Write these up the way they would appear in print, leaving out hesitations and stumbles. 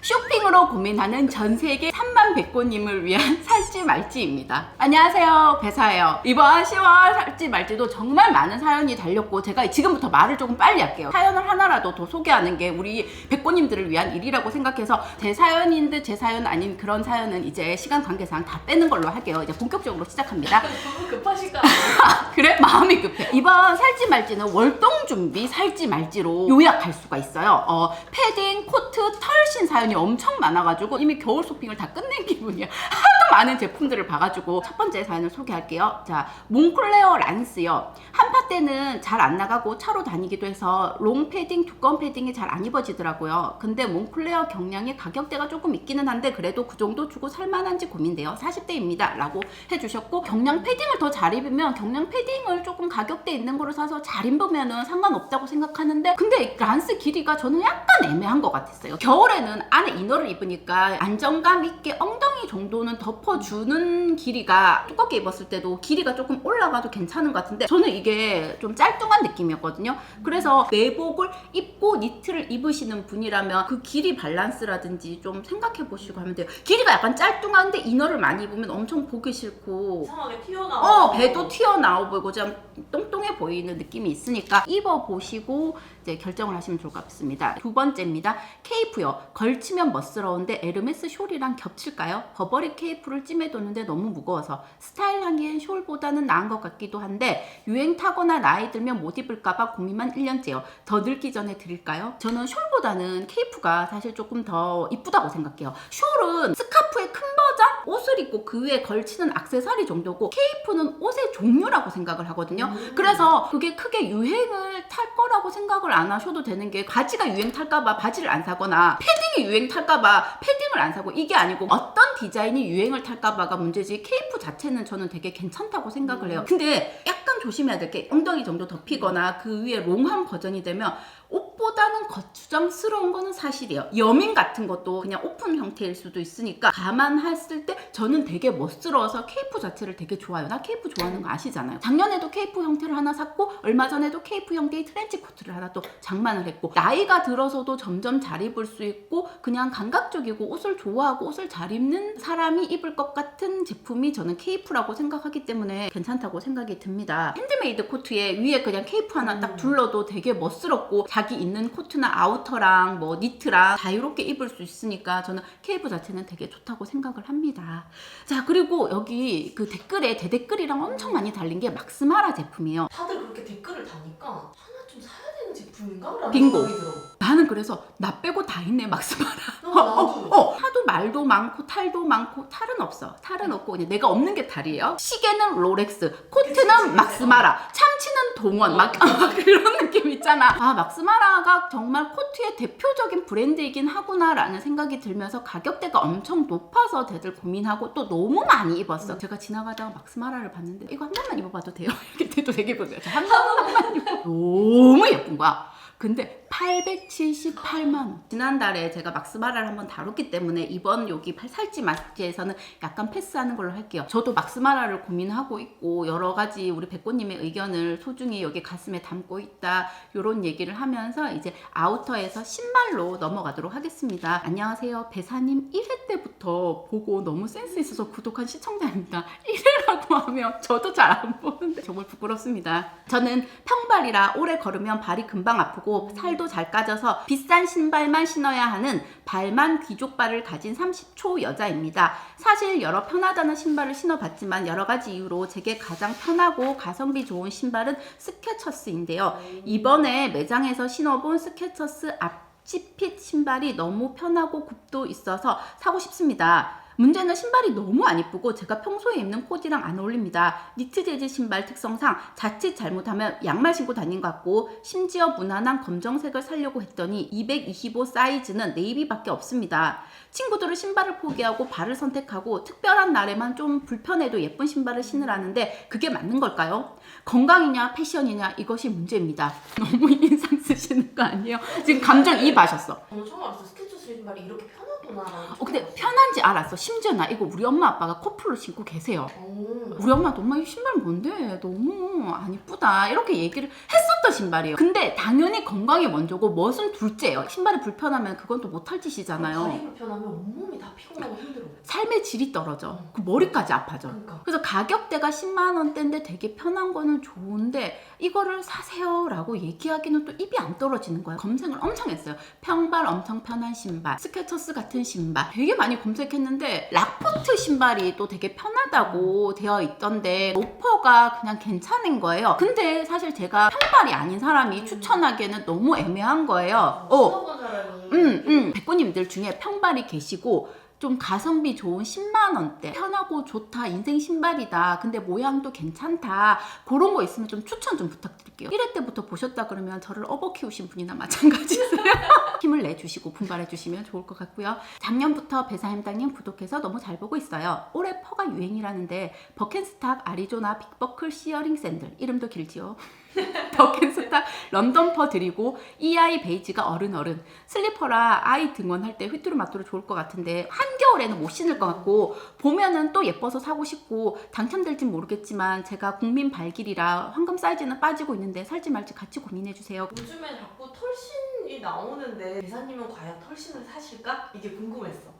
쇼핑으로 고민하는 전 세계 3만 백고님을 위한 살지 말지입니다. 안녕하세요, 배사예요. 이번 10월 살지 말지도 정말 많은 사연이 달렸고 제가 지금부터 말을 조금 빨리 할게요. 사연을 하나라도 더 소개하는 게 우리 백고님들을 위한 일이라고 생각해서 제 사연인 듯 제 사연 아닌 그런 사연은 이제 시간 관계상 다 빼는 걸로 할게요. 이제 본격적으로 시작합니다. 너무 급하실까? 그래? 마음이 급해. 이번 살지 말지는 월동 준비 살지 말지로 요약할 수가 있어요. 패딩, 코트, 털신 사연이 엄청 많아가지고 이미 겨울 쇼핑을 다 끝낸 기분이야. 하도 많은 제품들을 봐가지고 첫 번째 사연을 소개할게요. 자, 몽클레어 란스요. 한파 때는 잘 안 나가고 차로 다니기도 해서 롱 패딩, 두꺼운 패딩이 잘 안 입어지더라고요. 근데 몽클레어 경량의 가격대가 조금 있기는 한데 그래도 그 정도 주고 살만한지 고민돼요. 40대입니다. 라고 해주셨고, 경량 패딩을 더 잘 입으면 경량 패딩을 조금 가격대 있는 거를 사서 잘 입으면은 상관없다고 생각하는데, 근데 란스 길이가 저는 약간 애매한 것 같았어요. 겨울에는 안에 이너를 입으니까 안정감 있게 엉덩이 정도는 덮어주는 길이가 두껍게 입었을 때도 길이가 조금 올라가도 괜찮은 것 같은데, 저는 이게 좀 짤뚱한 느낌이었거든요. 그래서 내복을 입고 니트를 입으시는 분이라면 그 길이 밸런스라든지 좀 생각해 보시고 하면 돼요. 길이가 약간 짤뚱한데 이너를 많이 입으면 엄청 보기 싫고 이상하게 튀어나와. 배도 튀어나와 보이고 좀 똥똥해 보이는 느낌이 있으니까 입어보시고 이제 결정을 하시면 좋을 것 같습니다. 두 번째입니다. 케이프요. 걸치면 멋스러운데 에르메스 숄이랑 겹칠까요? 버버리 케이프를 찜해뒀는데 너무 무거워서 스타일하기엔 숄보다는 나은 것 같기도 한데 유행 타거나 나이 들면 못 입을까봐 고민만 1년째요. 더 늙기 전에 드릴까요? 저는 숄보다는 케이프가 사실 조금 더 이쁘다고 생각해요. 숄은 스카프의 큰 버전? 옷을 입고 그 위에 걸치는 액세서리 정도고, 케이프는 옷의 종류라고 생각을 하거든요. 그래서 그게 크게 유행을 탈 거라고 생각을 안 하셔도 되는 게, 바지가 유행 탈까봐 바지를 안 사거나 패딩이 유행 탈까봐 패딩을 안 사고, 이게 아니고 어떤 디자인이 유행을 탈까봐가 문제지, 케이프 자체는 저는 되게 괜찮다고 생각을 해요. 근데 약간 조심해야 될 게, 엉덩이 정도 덮이거나 그 위에 롱한 버전이 되면 옷보다는 거추장스러운 거는 사실이에요. 여민 같은 것도 그냥 오픈 형태일 수도 있으니까 감안했을 때 저는 되게 멋스러워서 케이프 자체를 되게 좋아해요. 나 케이프 좋아하는 거 아시잖아요. 작년에도 케이프 형태를 하나 샀고, 얼마 전에도 케이프 형태의 트렌치 코트를 하나 또 장만을 했고, 나이가 들어서도 점점 잘 입을 수 있고 그냥 감각적이고 옷을 좋아하고 옷을 잘 입는 사람이 입을 것 같은 제품이 저는 케이프라고 생각하기 때문에 괜찮다고 생각이 듭니다. 핸드메이드 코트에 위에 그냥 케이프 하나 딱 둘러도 되게 멋스럽고 자기 있는 코트나 아우터랑 뭐 니트랑 자유롭게 입을 수 있으니까 저는 케이프 자체는 되게 좋다고 생각을 합니다. 자, 그리고 여기 그 댓글에 대댓글이랑 엄청 많이 달린 게 막스마라 제품이에요. 다들 그렇게 댓글을 다니까 하나 좀 사야 되는 제품인가? 라는 빙고. 생각이 들어. 나는 그래서 나 빼고 다 있네, 막스마라. 나도. 하도 말도 많고 탈도 많고, 탈은 없어. 탈은 없고 그냥 내가 없는 게 탈이에요. 시계는 롤렉스, 코트는 그치. 막스마라, 참치는 동원, 막 그런 느낌 있잖아. 아, 막스마라가 정말 코트의 대표적인 브랜드이긴 하구나라는 생각이 들면서 가격대가 엄청 높아서 다들 고민하고 또 너무 많이 입었어. 제가 지나가다가 막스마라를 봤는데 이거 한 번만 입어봐도 돼요? 이렇게 또 되게 예쁜 거야. 한 번만 입어. 너무 예쁜 거야. 근데 878만 원. 지난달에 제가 막스마라를 한번 다뤘기 때문에 이번 여기 살지 말지에서는 약간 패스하는 걸로 할게요. 저도 막스마라를 고민하고 있고 여러 가지 우리 백고님의 의견을 소중히 여기 가슴에 담고 있다, 이런 얘기를 하면서 이제 아우터에서 신발로 넘어가도록 하겠습니다. 안녕하세요, 배사님 1회 때부터 보고 너무 센스 있어서 구독한 시청자입니다. 1회라고 하면 저도 잘 안 보는데 정말 부끄럽습니다. 저는 평발이라 오래 걸으면 발이 금방 아프고 살도 잘 까져서 비싼 신발만 신어야 하는 발만 귀족발을 가진 30초 여자입니다. 사실 여러 편하다는 신발을 신어봤지만 여러 가지 이유로 제게 가장 편하고 가성비 좋은 신발은 스케쳐스인데요. 이번에 매장에서 신어본 스케쳐스 앞치핏 신발이 너무 편하고 굽도 있어서 사고 싶습니다. 문제는 신발이 너무 안 이쁘고 제가 평소에 입는 코디랑 안 어울립니다. 니트 재질 신발 특성상 자칫 잘못하면 양말 신고 다닌 것 같고, 심지어 무난한 검정색을 사려고 했더니 225 사이즈는 네이비밖에 없습니다. 친구들은 신발을 포기하고 발을 선택하고 특별한 날에만 좀 불편해도 예쁜 신발을 신으라는데 그게 맞는 걸까요? 건강이냐 패션이냐 이것이 문제입니다. 너무 인상 쓰시는 거 아니에요? 지금 감정이입하셨어. 저는 처음 알았어. 스케쳐스 신발이 이렇게 편하구나. 근데 편한지 알았어. 심지어 나 이거 우리 엄마 아빠가 커플로 신고 계세요. 우리 엄마도 엄마 이 신발 뭔데? 너무 안 이쁘다. 이렇게 얘기를 했었던 신발이에요. 근데 당연히 건강이 먼저고 멋은 둘째예요. 신발이 불편하면 그건 또 못할 짓이잖아요. 다리 불편하면 온몸이 다 피곤하고 힘들어. 삶의 질이 떨어져. 그 머리까지 아파져. 그러니까. 그래서 가격대가 10만 원대인데 되게 편한 거는 좋은데 이거를 사세요 라고 얘기하기는 또 입이 안 떨어지는 거예요. 검색을 엄청 했어요. 평발 엄청 편한 신발, 스케쳐스 같은 신발 되게 많이 검색했는데 락포트 신발이 또 되게 편하다고 되어 있던데 로퍼가 그냥 괜찮은 거예요. 근데 사실 제가 평발이 아닌 사람이 추천하기에는 너무 애매한 거예요. 신어본 사람이. 백구님들 중에 평발이 계시고 좀 가성비 좋은 10만 원대 편하고 좋다 인생 신발이다 근데 모양도 괜찮다 그런 거 있으면 좀 추천 좀 부탁드릴게요. 1회 때부터 보셨다 그러면 저를 업어 키우신 분이나 마찬가지세요. 힘을 내주시고 분발해 주시면 좋을 것 같고요. 작년부터 배사임당님 구독해서 너무 잘 보고 있어요. 올해 퍼가 유행이라는데 버켄스탁 아리조나 빅버클 시어링 샌들 이름도 길지요. 버켄스탁 런던 퍼 드리고 이 아이 베이지가 어른 슬리퍼라 아이 등원할 때 휘뚜루마뚜루 좋을 것 같은데 한겨울에는 못 신을 것 같고 봄에는 또 예뻐서 사고 싶고 당첨될진 모르겠지만 제가 국민 발길이라 황금 사이즈는 빠지고 있는데 살지 말지 같이 고민해 주세요. 요즘에 자꾸 털신이 나오는데 대사님은 과연 털신을 사실까? 이게 궁금했어.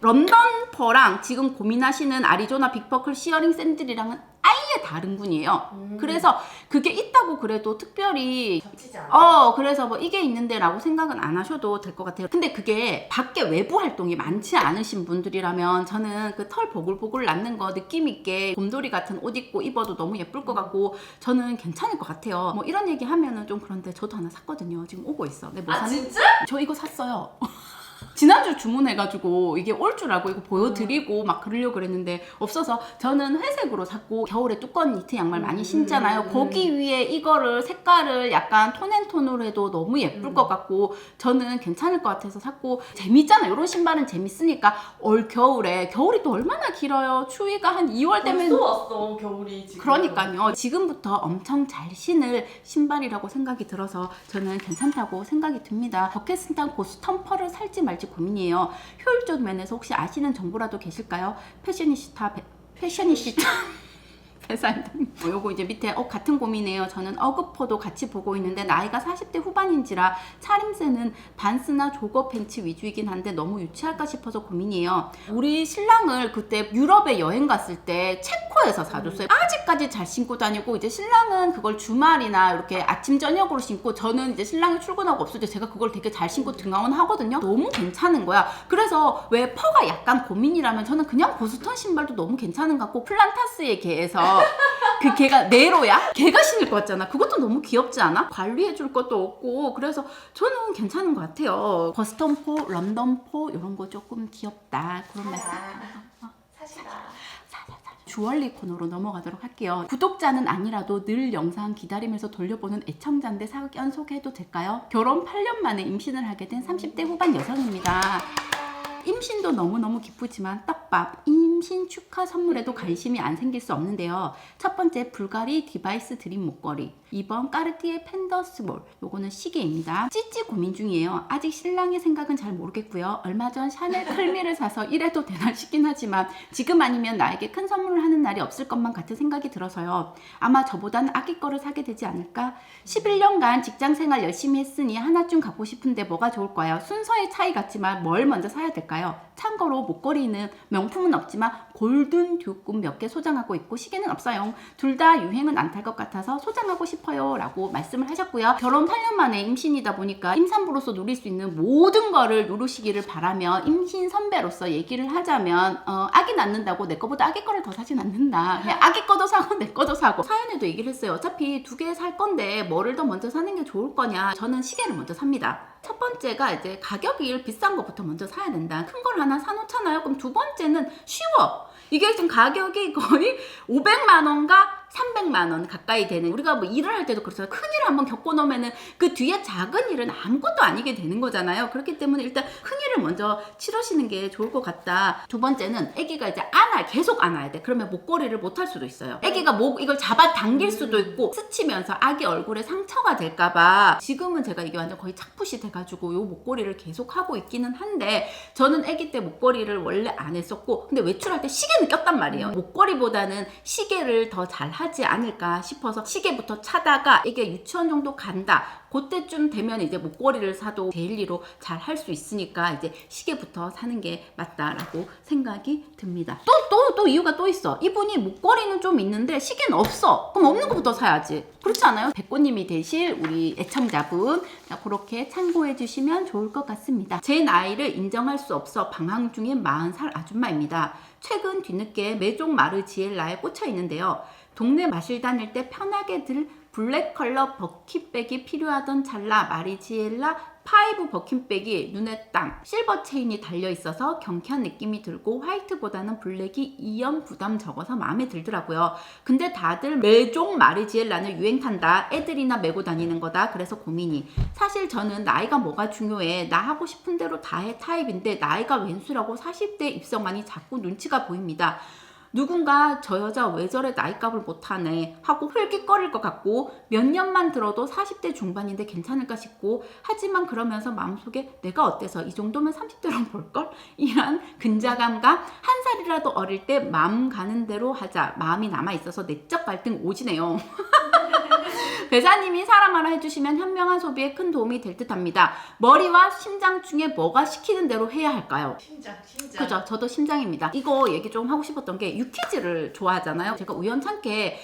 런던 퍼랑 지금 고민하시는 아리조나 빅버클 시어링 샌들이랑은 아예 다른 군이에요. 그래서 그게 있다고 그래도 특별히 겹치지 않아. 그래서 뭐 이게 있는데 라고 생각은 안 하셔도 될 것 같아요. 근데 그게 밖에 외부 활동이 많지 않으신 분들이라면 저는 그 털 보글보글 났는 거 느낌 있게 곰돌이 같은 옷 입고 입어도 너무 예쁠 것 같고 저는 괜찮을 것 같아요. 뭐 이런 얘기 하면은 좀 그런데 저도 하나 샀거든요. 지금 오고 있어. 네, 뭐 아 사는? 진짜? 저 이거 샀어요. 지난주 주문해가지고 이게 올 줄 알고 이거 보여드리고 막 그러려고 그랬는데 없어서 저는 회색으로 샀고 겨울에 두꺼운 니트 양말 많이 신잖아요. 거기 위에 이거를 색깔을 약간 톤앤톤으로 해도 너무 예쁠 것 같고 저는 괜찮을 것 같아서 샀고 재밌잖아. 이런 신발은 재밌으니까 올 겨울에 겨울이 또 얼마나 길어요. 추위가 한 2월 되면 벌써 왔어 겨울이 지금. 그러니까요. 지금부터 엄청 잘 신을 신발이라고 생각이 들어서 저는 괜찮다고 생각이 듭니다. 버켓스탄 고스턴 펄을 살지 말지 고민이에요. 효율적 면에서 혹시 아시는 정보라도 계실까요? 패셔니스타 회사입니다. 요거 이제 밑에 같은 고민이에요. 저는 어그퍼도 같이 보고 있는데 나이가 40대 후반인지라 차림새는 반스나 조거 팬츠 위주이긴 한데 너무 유치할까 싶어서 고민이에요. 우리 신랑을 그때 유럽에 여행 갔을 때 체코에서 사줬어요. 아직까지 잘 신고 다니고 이제 신랑은 그걸 주말이나 이렇게 아침 저녁으로 신고 저는 이제 신랑이 출근하고 없을 때 제가 그걸 되게 잘 신고 등하원 하거든요. 너무 괜찮은 거야. 그래서 왜 퍼가 약간 고민이라면 저는 그냥 보스턴 신발도 너무 괜찮은 것 같고 플란타스의 개에서 그 걔가 네로야? 걔가 신을 것 같잖아. 그것도 너무 귀엽지 않아? 관리해줄 것도 없고 그래서 저는 괜찮은 것 같아요. 버스턴포, 런던포 이런 거 조금 귀엽다 그런 말씀. 사시다. 주얼리 코너로 넘어가도록 할게요. 구독자는 아니라도 늘 영상 기다리면서 돌려보는 애청자인데 사연 소개해도 될까요? 결혼 8년 만에 임신을 하게 된 30대 후반 여성입니다. 임신도 너무너무 기쁘지만 떡밥, 임신 축하 선물에도 관심이 안 생길 수 없는데요. 첫 번째 불가리 디바이스 드림 목걸이, 2번 까르띠에 펜더스볼, 요거는 시계입니다. 찌찌 고민 중이에요. 아직 신랑의 생각은 잘 모르겠고요. 얼마 전 샤넬 클미를 사서 이래도 되나 싶긴 하지만 지금 아니면 나에게 큰 선물을 하는 날이 없을 것만 같은 생각이 들어서요. 아마 저보다는 아기 거를 사게 되지 않을까? 11년간 직장생활 열심히 했으니 하나쯤 갖고 싶은데 뭐가 좋을까요? 순서의 차이 같지만 뭘 먼저 사야 될까요? 참고로 목걸이는 명품은 없지만 골든 듀금 몇 개 소장하고 있고 시계는 없어요. 둘 다 유행은 안 탈 것 같아서 소장하고 싶어요 라고 말씀을 하셨고요. 결혼 8년 만에 임신이다 보니까 임산부로서 누릴 수 있는 모든 거를 누르시기를 바라며 임신 선배로서 얘기를 하자면 아기 낳는다고 내 거보다 아기 거를 더 사진 않는다. 그냥 아기 거도 사고 내 거도 사고. 사연에도 얘기를 했어요. 어차피 2개 살 건데 뭐를 더 먼저 사는 게 좋을 거냐. 저는 시계를 먼저 삽니다. 첫 번째가 이제 가격이 비싼 것부터 먼저 사야 된다. 큰 걸 하나 사놓잖아요. 그럼 두 번째는 쉬워. 이게 지금 가격이 거의 500만 원과 300만 원 가까이 되는, 우리가 뭐 일을 할 때도 그렇잖아요. 큰 일을 한번 겪어놓으면은 그 뒤에 작은 일은 아무것도 아니게 되는 거잖아요. 그렇기 때문에 일단 큰 일을 먼저 치르시는 게 좋을 것 같다. 두 번째는 아기가 이제 계속 안아야 돼. 그러면 목걸이를 못 할 수도 있어요. 아기가 이걸 잡아 당길 수도 있고 스치면서 아기 얼굴에 상처가 될까봐 지금은 제가 이게 완전 거의 착붙이 돼가지고 요 목걸이를 계속 하고 있기는 한데, 저는 아기 때 목걸이를 원래 안 했었고 근데 외출할 때 시계는 꼈단 말이에요. 목걸이보다는 시계를 더 잘 하지 않을까 싶어서 시계부터 차다가 이게 유치원 정도 간다. 그때쯤 되면 이제 목걸이를 사도 데일리로 잘 할 수 있으니까 이제 시계부터 사는 게 맞다라고 생각이 듭니다. 또 이유가 또 있어. 이분이 목걸이는 좀 있는데 시계는 없어. 그럼 없는 것부터 사야지. 그렇지 않아요? 백고님이 되실 우리 애청자분, 그렇게 참고해 주시면 좋을 것 같습니다. 제 나이를 인정할 수 없어 방황 중인 40살 아줌마입니다. 최근 뒤늦게 메종 마르지엘라에 꽂혀 있는데요. 동네 마실 다닐 때 편하게 들 블랙 컬러 버킷백이 필요하던 찰나 마르지엘라 5 버킷백이 눈에 딱 실버 체인이 달려있어서 경쾌한 느낌이 들고 화이트보다는 블랙이 2연 부담 적어서 마음에 들더라고요. 근데 다들 메종 마르지엘라는 유행 탄다. 애들이나 메고 다니는 거다. 그래서 고민이. 사실 저는 나이가 뭐가 중요해. 나 하고 싶은 대로 다 해 타입인데 나이가 웬수라고 40대 입성하니 자꾸 눈치가 보입니다. 누군가 저 여자 왜 저래 나이값을 못하네 하고 흘깃거릴 것 같고 몇 년만 들어도 40대 중반인데 괜찮을까 싶고 하지만 그러면서 마음속에 내가 어때서 이 정도면 30대로 볼걸? 이런 근자감과 한 살이라도 어릴 때 마음 가는 대로 하자 마음이 남아있어서 내적 갈등 오지네요. 배사님이 사람 알아 해주시면 현명한 소비에 큰 도움이 될 듯합니다. 머리와 심장 중에 뭐가 시키는 대로 해야 할까요? 심장. 그죠? 저도 심장입니다. 이거 얘기 좀 하고 싶었던 게 유퀴즈를 좋아하잖아요. 제가 우연찮게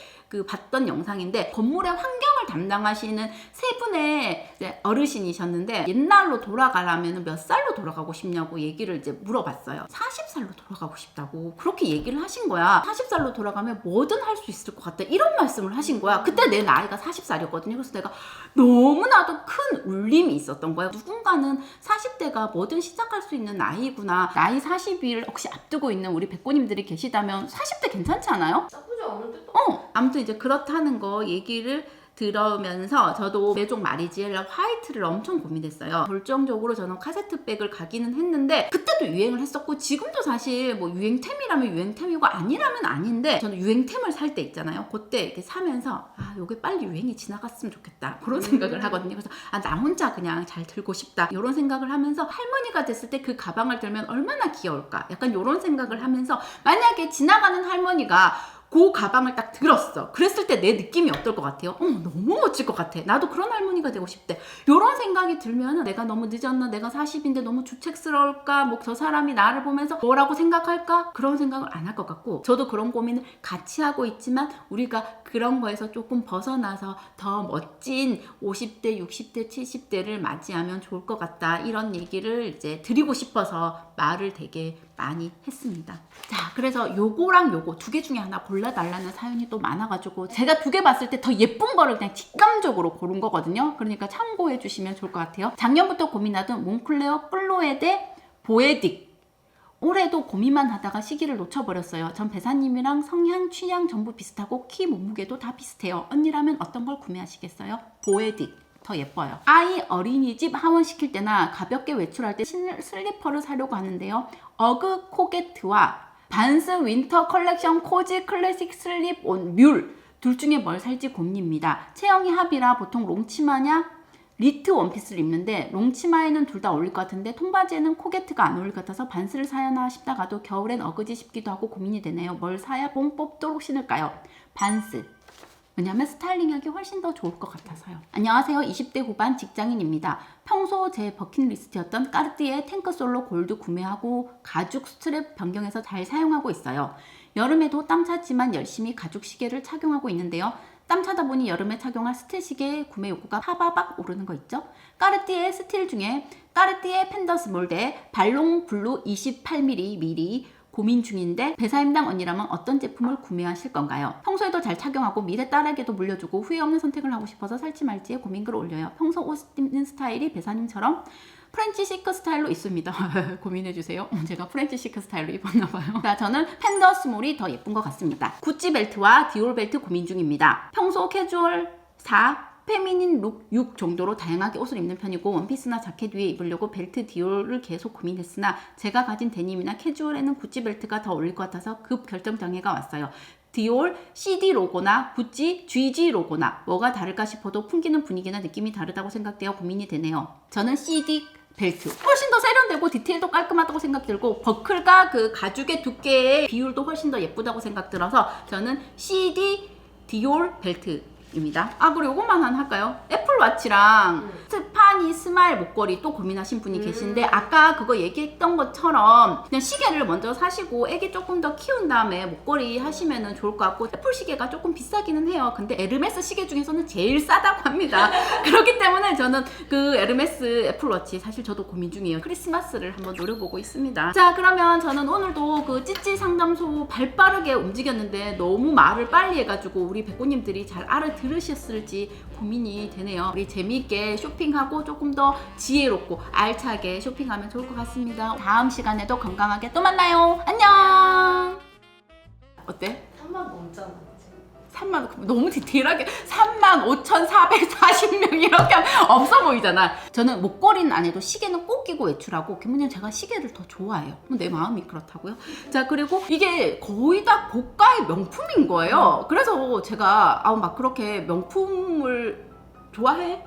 봤던 영상인데 건물의 환경을 담당하시는 세 분의 이제 어르신이셨는데 옛날로 돌아가려면 몇 살로 돌아가고 싶냐고 얘기를 이제 물어봤어요. 40살로 돌아가고 싶다고 그렇게 얘기를 하신 거야. 40살로 돌아가면 뭐든 할 수 있을 것 같다 이런 말씀을 하신 거야. 그때 내 나이가 40살이었거든요. 그래서 내가 너무나도 큰 울림이 있었던 거야. 누군가는 40대가 뭐든 시작할 수 있는 나이구나. 나이 40일 혹시 앞두고 있는 우리 백고님들이 계시다면 40대 괜찮지 않아요? 나쁘지 않은데 또? 아무튼 이제 그렇다는 거 얘기를 들으면서 저도 메종 마르지엘라 화이트를 엄청 고민했어요. 결정적으로 저는 카세트백을 가기는 했는데 그때도 유행을 했었고 지금도 사실 뭐 유행템이라면 유행템이고 아니라면 아닌데 저는 유행템을 살 때 있잖아요. 그때 이렇게 사면서 요게 빨리 유행이 지나갔으면 좋겠다 그런 생각을 하거든요. 그래서 나 혼자 그냥 잘 들고 싶다 이런 생각을 하면서 할머니가 됐을 때 그 가방을 들면 얼마나 귀여울까 약간 이런 생각을 하면서 만약에 지나가는 할머니가 그 가방을 딱 들었어. 그랬을 때 내 느낌이 어떨 것 같아요? 너무 멋질 것 같아. 나도 그런 할머니가 되고 싶대. 이런 생각이 들면 내가 너무 늦었나? 내가 40인데 너무 주책스러울까? 뭐 저 사람이 나를 보면서 뭐라고 생각할까? 그런 생각을 안 할 것 같고 저도 그런 고민을 같이 하고 있지만 우리가 그런 거에서 조금 벗어나서 더 멋진 50대, 60대, 70대를 맞이하면 좋을 것 같다. 이런 얘기를 이제 드리고 싶어서 말을 되게 많이 했습니다. 자, 그래서 요거랑 요거 두 개 중에 하나 골라달라는 사연이 또 많아가지고 제가 두 개 봤을 때 더 예쁜 거를 그냥 직감적으로 고른 거거든요. 그러니까 참고해 주시면 좋을 것 같아요. 작년부터 고민하던 몽클레어 플로에데 보에딕 올해도 고민만 하다가 시기를 놓쳐버렸어요. 전 배사님이랑 성향, 취향 전부 비슷하고 키, 몸무게도 다 비슷해요. 언니라면 어떤 걸 구매하시겠어요? 보에딕. 더 예뻐요. 아이 어린이집 하원시킬 때나 가볍게 외출할 때 슬리퍼를 사려고 하는데요. 어그 코게트와 반스 윈터 컬렉션 코지 클래식 슬립 온 뮬 둘 중에 뭘 살지 고민입니다. 체형이 합이라 보통 롱치마냐 리트 원피스를 입는데 롱치마에는 둘 다 어울릴 것 같은데 통바지에는 코게트가 안 어울릴 것 같아서 반스를 사야나 싶다가도 겨울엔 어그지 싶기도 하고 고민이 되네요. 뭘 사야 뽕 뽑도록 신을까요? 반스. 왜냐면 스타일링하기 훨씬 더 좋을 것 같아서요. 안녕하세요. 20대 후반 직장인입니다. 평소 제 버킷리스트였던 까르띠에 탱크솔로 골드 구매하고 가죽 스트랩 변경해서 잘 사용하고 있어요. 여름에도 땀 차지만 열심히 가죽 시계를 착용하고 있는데요. 땀 차다 보니 여름에 착용할 스틸 시계 구매 욕구가 파바박 오르는 거 있죠? 까르띠에 스틸 중에 까르띠에 펜더스 몰드의 발롱 블루 28mm 고민 중인데 배사임당 언니라면 어떤 제품을 구매하실 건가요? 평소에도 잘 착용하고 미래 딸에게도 물려주고 후회 없는 선택을 하고 싶어서 살지 말지에 고민글 올려요. 평소 옷 입는 스타일이 배사님처럼 프렌치 시크 스타일로 있습니다. 고민해주세요. 제가 프렌치 시크 스타일로 입었나봐요. 자, 저는 펜더스몰이 더 예쁜 것 같습니다. 구찌 벨트와 디올 벨트 고민 중입니다. 평소 캐주얼 4, 페미닌 룩 6 정도로 다양하게 옷을 입는 편이고 원피스나 자켓 위에 입으려고 벨트 디올을 계속 고민했으나 제가 가진 데님이나 캐주얼에는 구찌 벨트가 더 어울릴 것 같아서 급 결정 장애가 왔어요. 디올, CD 로고나 구찌, GG 로고나 뭐가 다를까 싶어도 풍기는 분위기나 느낌이 다르다고 생각되어 고민이 되네요. 저는 CD 벨트 훨씬 더 세련되고 디테일도 깔끔하다고 생각 들고 버클과 그 가죽의 두께의 비율도 훨씬 더 예쁘다고 생각 들어서 저는 CD 디올 벨트입니다. 아, 그리고 요것만 하나 할까요? 애플워치랑 스테파니 스마일 목걸이 또 고민하신 분이 계신데, 아까 그거 얘기했던 것처럼 그냥 시계를 먼저 사시고 애기 조금 더 키운 다음에 목걸이 하시면은 좋을 것 같고, 애플 시계가 조금 비싸기는 해요. 근데 에르메스 시계 중에서는 제일 싸다고 합니다. 그렇기 때문에 저는 그 에르메스 애플워치 사실 저도 고민 중이에요. 크리스마스를 한번 노려보고 있습니다. 자, 그러면 저는 오늘도 그 찌찌 상담소 발빠르게 움직였는데 너무 말을 빨리 해가지고 우리 백구님들이 잘 알아들으셨을지 고민이 되네요. 우리 재미있게 쇼핑하고 조금 더 지혜롭고 알차게 쇼핑하면 좋을 것 같습니다. 다음 시간에도 건강하게 또 만나요. 안녕. 어때? 3만 넘잖아. 3만, 너무 디테일하게 35,440명 이렇게 하면 없어 보이잖아. 저는 목걸이는 안 해도 시계는 꼭 끼고 외출하고, 김은영 제가 시계를 더 좋아해요. 내 마음이 그렇다고요. 자, 그리고 이게 거의 다 고가의 명품인 거예요. 그래서 제가 막 그렇게 명품을 좋아해?